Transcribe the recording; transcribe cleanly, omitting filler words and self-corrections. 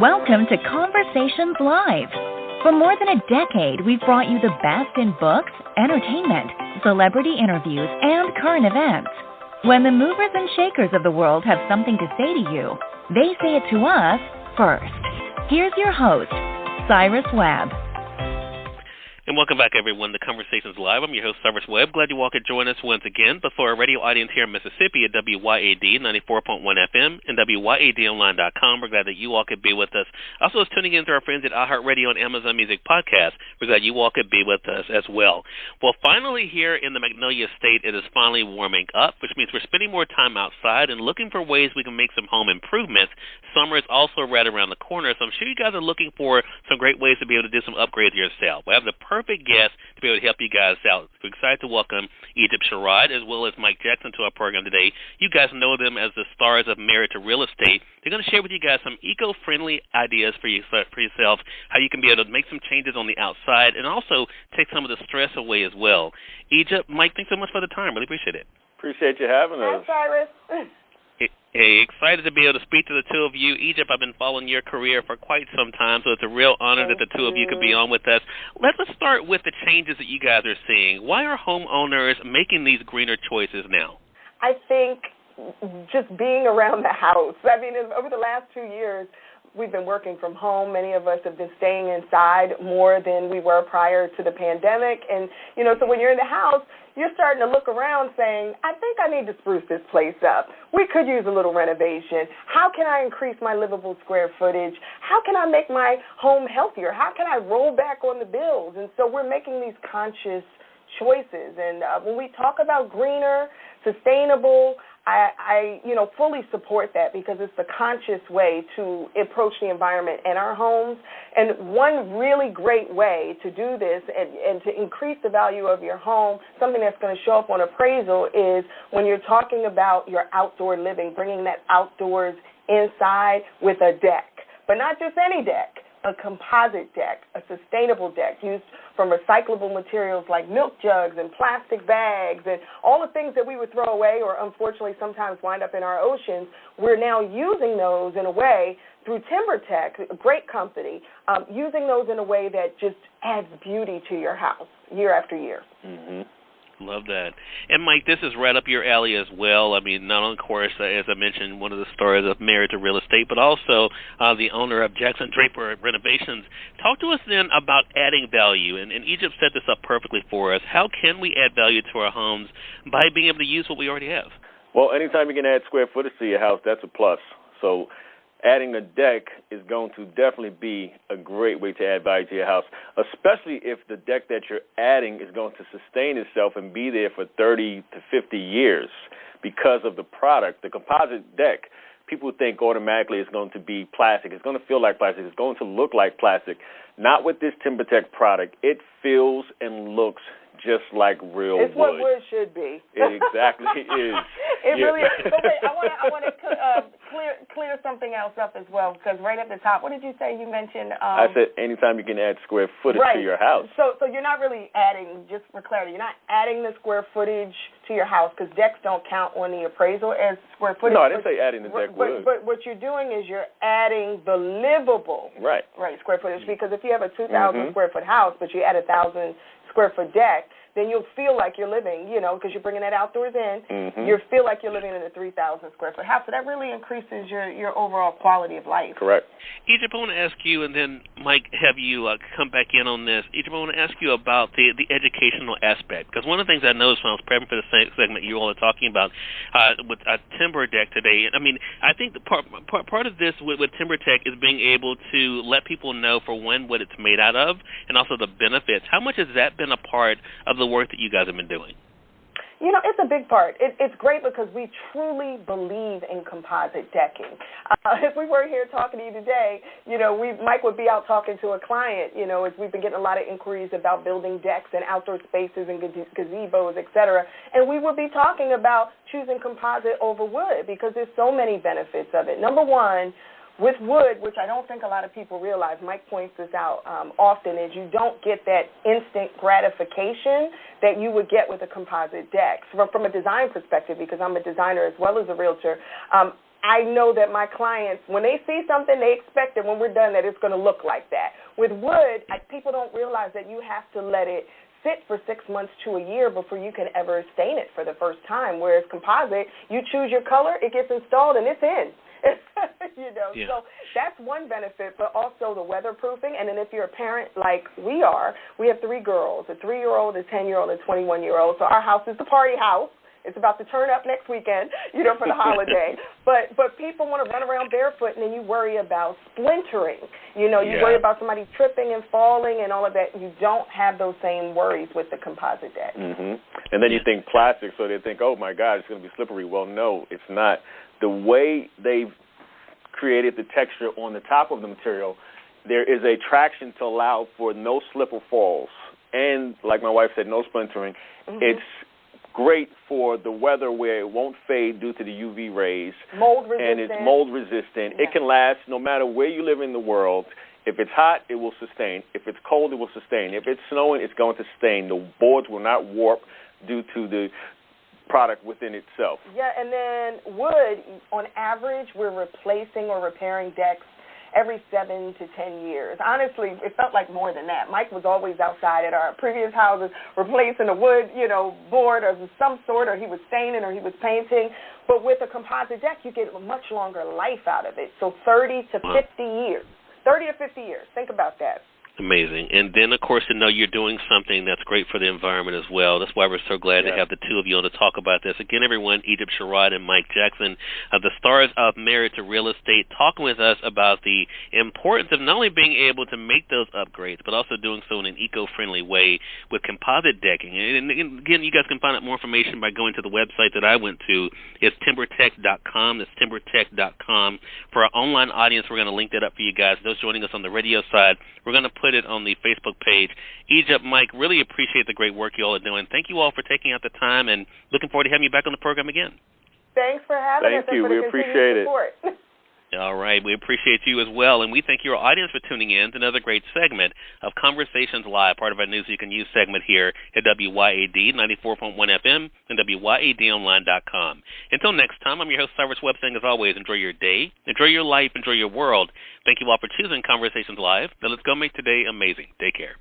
Welcome to Conversations Live. For more than a decade, we've brought you the best in books, entertainment, celebrity interviews, and current events. When the movers and shakers of the world have something to say to you, they say it to us first. Here's your host, Cyrus Webb. And welcome back, everyone, to Conversations Live. I'm your host, Cyrus Webb. Glad you all could join us once again. But for our radio audience here in Mississippi at WYAD 94.1 FM and WYADonline.com, we're glad that you all could be with us. Also, is tuning in to our friends at iHeartRadio and Amazon Music Podcast. We're glad you all could be with us as well. Well, finally here in the Magnolia State, it is finally warming up, which means we're spending more time outside and looking for ways we can make some home improvements. Summer is also right around the corner, so I'm sure you guys are looking for some great ways to be able to do some upgrades yourself. We have the perfect guest to be able to help you guys out. We're excited to welcome Sherrod as well as Mike Jackson to our program today. You guys know them as the stars of Married to Real Estate. They're going to share with you guys some eco-friendly ideas for yourself, how you can be able to make some changes on the outside and also take some of the stress away as well. Mike, thanks so much for the time. Really appreciate it. Appreciate you having us. Hi, Cyrus. Hey, excited to be able to speak to the two of you. I've been following your career for quite some time, so it's a real honor that the two of you could be on with us. Let's start with the changes that you guys are seeing. Why are homeowners making these greener choices now? I think just being around the house. I mean, over the last 2 years, we've been working from home. Many of us have been staying inside more than we were prior to the pandemic. And, so when you're in the house, you're starting to look around saying, I think I need to spruce this place up. We could use a little renovation. How can I increase my livable square footage? How can I make my home healthier? How can I roll back on the bills? And so we're making these conscious choices. And when we talk about greener, sustainable, I fully support that because it's the conscious way to approach the environment and our homes. And one really great way to do this and to increase the value of your home, something that's going to show up on appraisal, is when you're talking about your outdoor living, bringing that outdoors inside with a deck. But not just any deck, a composite deck, a sustainable deck used from recyclable materials like milk jugs and plastic bags and all the things that we would throw away or unfortunately sometimes wind up in our oceans. We're now using those in a way through TimberTech, a great company, using those in a way that just adds beauty to your house year after year. Mm-hmm. Love that. And, Mike, this is right up your alley as well. I mean, not only, of course, as I mentioned, one of the stars of Married to Real Estate, but also the owner of Jackson Draper Renovations. Talk to us then about adding value. And Egypt set this up perfectly for us. How can we add value to our homes by being able to use what we already have? Well, anytime you can add square footage to your house, that's a plus. So adding a deck is going to definitely be a great way to add value to your house, especially if the deck that you're adding is going to sustain itself and be there for 30 to 50 years because of the product. The composite deck, people think automatically it's going to be plastic. It's going to feel like plastic. It's going to look like plastic. Not with this TimberTech product. It feels and looks just like real wood. It's what wood should be. It exactly is. It really is. But wait, I want to clear something else up as well, because right at the top, what did you say? You mentioned... I said anytime you can add square footage to your house. So you're not really adding, just for clarity, you're not adding the square footage to your house, because decks don't count on the appraisal as square footage. No, I didn't say adding the deck wood. But what you're doing is you're adding the livable square footage, because if you have a 2,000 square foot house, but you add 1,000 square foot deck, then you'll feel like you're living, because you're bringing that outdoors in. You feel like you're living in a 3,000 square foot house. So that really increases your overall quality of life. Correct. Egypt, I want to ask you, and then Mike, have you come back in on this. Egypt, I want to ask you about the educational aspect, because one of the things I noticed when I was prepping for the segment you all are talking about with a timber deck today, I mean, I think the part of this with TimberTech is being able to let people know, for one, what it's made out of, and also the benefits. How much has that been a part of the work that you guys have been doing? It's a big part. It's great because we truly believe in composite decking. If we were here talking to you today, Mike would be out talking to a client, as we've been getting a lot of inquiries about building decks and outdoor spaces and gazebos, et cetera, and we would be talking about choosing composite over wood because there's so many benefits of it. Number one, with wood, which I don't think a lot of people realize, Mike points this out often, is you don't get that instant gratification that you would get with a composite deck. So from a design perspective, because I'm a designer as well as a realtor, I know that my clients, when they see something, they expect that when we're done that it's going to look like that. With wood, people don't realize that you have to let it sit for 6 months to a year before you can ever stain it for the first time, whereas composite, you choose your color, it gets installed, and it's in. So that's one benefit, but also the weatherproofing. And then if you're a parent like we are, we have 3 girls, a 3-year-old, a 10-year-old, and a 21-year-old. So our house is the party house. It's about to turn up next weekend, for the holiday. But people want to run around barefoot, and then you worry about splintering. You worry about somebody tripping and falling and all of that. You don't have those same worries with the composite deck. Mm-hmm. And then you think plastic, so they think, oh, my God, it's going to be slippery. Well, no, it's not. The way they've created the texture on the top of the material, there is a traction to allow for no slip or falls. And like my wife said, no splintering. Mm-hmm. It's great for the weather where it won't fade due to the UV rays. Mold resistant. And it's mold resistant. Yeah. It can last no matter where you live in the world. If it's hot, it will sustain. If it's cold, it will sustain. If it's snowing, it's going to sustain. The boards will not warp due to the product within itself. Yeah, and then wood, on average, we're replacing or repairing decks every 7 to 10 years. Honestly, it felt like more than that. Mike was always outside at our previous houses replacing a wood, board of some sort, or he was staining or he was painting. But with a composite deck, you get a much longer life out of it. So 30 to 50 years. 30 to 50 years. Think about that. Amazing. And then, of course, to know you're doing something that's great for the environment as well. That's why we're so glad to have the two of you on to talk about this. Again, everyone, Egypt Sherrod and Mike Jackson, the stars of Married to Real Estate, talking with us about the importance of not only being able to make those upgrades, but also doing so in an eco-friendly way with composite decking. And again, you guys can find out more information by going to the website that I went to. It's timbertech.com. That's timbertech.com. For our online audience, we're going to link that up for you guys. Those joining us on the radio side, we're going to put it on the Facebook page. Egypt, Mike, really appreciate the great work you all are doing. Thank you all for taking out the time, and looking forward to having you back on the program again. Thanks for having us. Thank you. We appreciate it. All right. We appreciate you as well, and we thank your audience for tuning in to another great segment of Conversations Live, part of our News You Can Use segment here at WYAD 94.1 FM and WYADonline.com. Until next time, I'm your host, Cyrus Webb, saying as always, enjoy your day, enjoy your life, enjoy your world. Thank you all for choosing Conversations Live. Now let's go make today amazing. Take care.